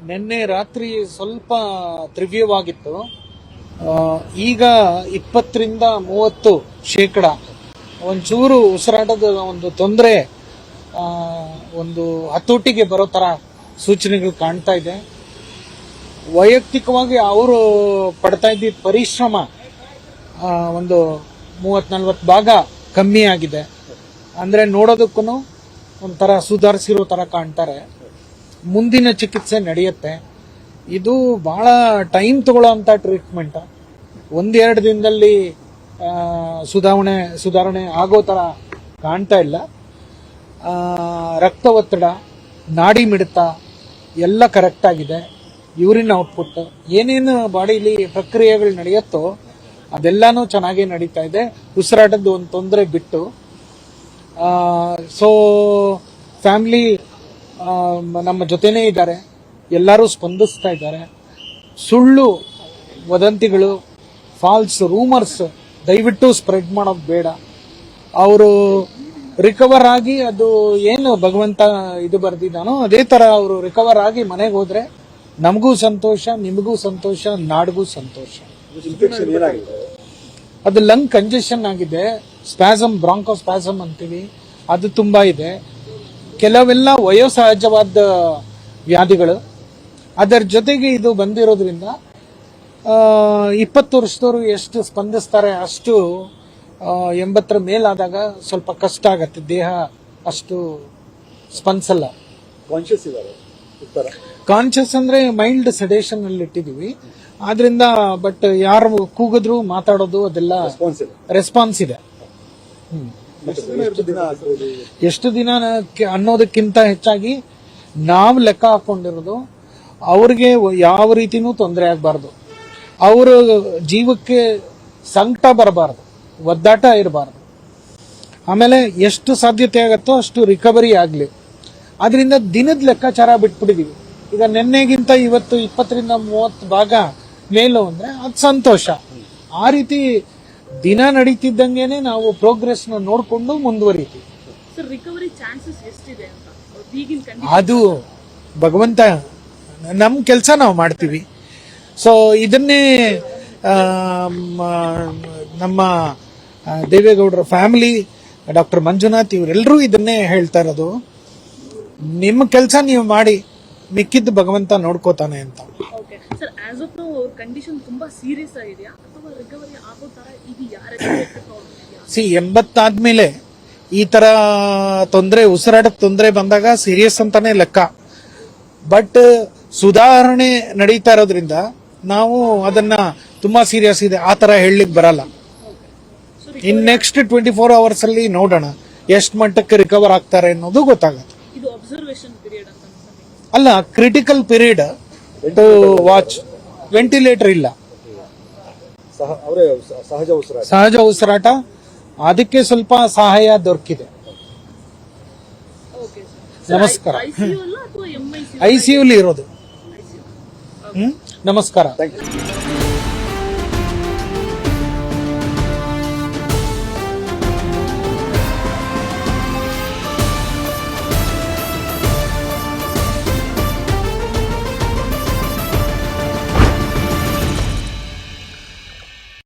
ನಿನ್ನೆ ರಾತ್ರಿ ಸ್ವಲ್ಪ ತೀವ್ರವಾಗಿತ್ತು. ಈಗ 20ರಿಂದ 30% ಒಂಚೂರು ಉಸಿರಾಟದ ಒಂದು ತೊಂದರೆ, ಒಂದು ಹತೋಟಿಗೆ ಬರೋ ತರ ಸೂಚನೆಗಳು ಕಾಣ್ತಾ ಇದೆ. ವೈಯಕ್ತಿಕವಾಗಿ ಅವರು ಪಡ್ತಾ ಇದ್ದ ಪರಿಶ್ರಮ ಒಂದು 30-40 ಭಾಗ ಕಮ್ಮಿ ಆಗಿದೆ. ಅಂದ್ರೆ ನೋಡೋದಕ್ಕೂ ಒಂಥರ ಸುಧಾರಿಸಿರೋ ತರ ಕಾಣ್ತಾರೆ. ಮುಂದಿನ ಚಿಕಿತ್ಸೆ ನಡೆಯುತ್ತೆ. ಇದು ಬಹಳ ಟೈಮ್ ತಗೊಳ್ಳೋಂಥ ಟ್ರೀಟ್ಮೆಂಟ್. 1-2 ದಿನದಲ್ಲಿ ಸುಧಾರಣೆ ಆಗೋ ತರ ಕಾಣ್ತಾ ಇಲ್ಲ. ರಕ್ತ ಒತ್ತಡ, ನಾಡಿ ಮಿಡಿತ ಎಲ್ಲ ಕರೆಕ್ಟ್ ಆಗಿದೆ. ಯೂರಿನ್ ಔಟ್ಪುಟ್, ಏನೇನು ಬಾಡಿಲಿ ಪ್ರಕ್ರಿಯೆಗಳು ನಡೆಯುತ್ತೋ ಅದೆಲ್ಲಾನು ಚೆನ್ನಾಗಿ ನಡೀತಾ ಇದೆ. ಉಸಿರಾಟದ ಒಂದು ತೊಂದರೆ ಬಿಟ್ಟು. ಸೊ ಫ್ಯಾಮಿಲಿ ನಮ್ಮ ಜೊತೆನೇ ಇದ್ದಾರೆ, ಎಲ್ಲರೂ ಸ್ಪಂದಿಸ್ತಾ ಇದ್ದಾರೆ. ಸುಳ್ಳು ವದಂತಿಗಳು, ಫಾಲ್ಸ್ ರೂಮರ್ಸ್ ದಯವಿಟ್ಟು ಸ್ಪ್ರೆಡ್ ಮಾಡೋದು ಬೇಡ. ಅವರು ರಿಕವರ್ ಆಗಿ, ಅದು ಏನು ಭಗವಂತ ಇದು ಬರ್ದಿದ್ದಾನೋ ಅದೇ ತರ ಅವರು ರಿಕವರ್ ಆಗಿ ಮನೆಗೆ ಹೋದ್ರೆ ನಮಗೂ ಸಂತೋಷ, ನಿಮಗೂ ಸಂತೋಷ, ನಾಡಿಗೂ ಸಂತೋಷ. ಅದು ಲಂಗ್ ಕಂಜೆಷನ್ ಆಗಿದೆ, ಸ್ಪ್ಯಾಸಮ್, ಬ್ರಾಂಕೋಸ್ಪ್ಯಾಸಮ್ ಅಂತೀವಿ, ಅದು ತುಂಬಾ ಇದೆ. ಕೆಲವೆಲ್ಲ ವಯೋಸಹಜವಾದ ವ್ಯಾಧಿಗಳು. ಅದರ ಜೊತೆಗೆ ಇದು ಬಂದಿರೋದ್ರಿಂದ 20 ವರ್ಷದವರು ಎಷ್ಟು ಸ್ಪಂದಿಸ್ತಾರೆ ಅಷ್ಟು 80ರ ಮೇಲಾದಾಗ ಸ್ವಲ್ಪ ಕಷ್ಟ ಆಗತ್ತೆ. ದೇಹ ಅಷ್ಟು ಸ್ಪಂದಿಸಲ್ಲ. ಕಾನ್ಶಿಯಸ್ ಅಂದ್ರೆ ಮೈಲ್ಡ್ ಸೆಡೇಷನ್ ಅಲ್ಲಿ ಇಟ್ಟಿದೀವಿ. ಆದ್ರಿಂದ ಬಟ್ ಯಾರು ಕೂಗಿದ್ರು ಮಾತಾಡೋದು ಅದೆಲ್ಲ ರೆಸ್ಪಾನ್ಸ್ ಇದೆ. ಎಷ್ಟು ದಿನ ಅನ್ನೋದಕ್ಕಿಂತ ಹೆಚ್ಚಾಗಿ ನಾವು ಲೆಕ್ಕ ಹಾಕೊಂಡಿರೋದು ಅವ್ರಿಗೆ ಯಾವ ರೀತಿನೂ ತೊಂದರೆ ಆಗಬಾರ್ದು, ಅವರ ಜೀವಕ್ಕೆ ಸಂಕಟ ಬರಬಾರ್ದು, ಒದ್ದಾಟ ಇರಬಾರ್ದು. ಆಮೇಲೆ ಎಷ್ಟು ಸಾಧ್ಯತೆ ಆಗತ್ತೋ ಅಷ್ಟು ರಿಕವರಿ ಆಗ್ಲಿ. ಆದ್ರಿಂದ ದಿನದ ಲೆಕ್ಕಾಚಾರ ಬಿಟ್ಬಿಟ್ಟಿದೀವಿ. ಈಗ ನಿನ್ನೆಗಿಂತ ಇವತ್ತು 20ರಿಂದ 30 ಭಾಗ ಮೇಲು ಅಂದ್ರೆ ಅದು ಸಂತೋಷ. ಆ ರೀತಿ ದಿನ ನಡೀತಿದ್ದಂಗೆನೆ ನಾವು ಪ್ರೋಗ್ರೆಸ್ ನ ನೋಡ್ಕೊಂಡು ಮುಂದುವರಿತೀವಿ. ಅದು ಭಗವಂತ, ನಮ್ ಕೆಲಸ ನಾವು ಮಾಡ್ತೀವಿ. ಸೊ ಇದನ್ನೇ ನಮ್ಮ ದೇವೇಗೌಡರ ಫ್ಯಾಮಿಲಿ, ಡಾಕ್ಟರ್ ಮಂಜುನಾಥ್ ಇವರೆಲ್ಲರೂ ಇದನ್ನೇ ಹೇಳ್ತಾ ಇರೋದು. ನಿಮ್ಮ ಕೆಲಸ ನೀವು ಮಾಡಿ, ಮಿಕ್ಕಿದ್ದು ಭಗವಂತ ನೋಡ್ಕೋತಾನೆ ಅಂತ. ಸಿ 80 ಆದ್ಮೇಲೆ ಈ ತರ ತೊಂದರೆ, ಉಸಿರಾಟದ ತೊಂದರೆ ಬಂದಾಗ ಸೀರಿಯಸ್ ಅಂತಾನೆ ಲೆಕ್ಕ. ಬಟ್ ಸುಧಾರಣೆ ನಡೀತಾ ಇರೋದ್ರಿಂದ ನಾವು ಅದನ್ನ ತುಂಬಾ ಸೀರಿಯಸ್ ಇದೆ ಆ ತರ ಹೇಳಲಿಕ್ಕೆ ಬರಲ್ಲ. ಇನ್ ನೆಕ್ಸ್ಟ್ 24 hours ಅಲ್ಲಿ ನೋಡೋಣ ಎಷ್ಟು ಮಟ್ಟಕ್ಕೆ ರಿಕವರ್ ಆಗ್ತಾರೆ ಅನ್ನೋದು ಗೊತ್ತಾಗುತ್ತೆ. ಅಲ್ಲ, critical period to watch. Ventilator ಇಲ್ಲ, ಸಹಜ ಉಸಿರಾಟ, ಅದಕ್ಕೆ ಸ್ವಲ್ಪ ಸಹಾಯ ದೊರಕಿದೆ. ನಮಸ್ಕಾರ. ಐಸಿಯುಲಿ ಇರೋದು. ನಮಸ್ಕಾರ.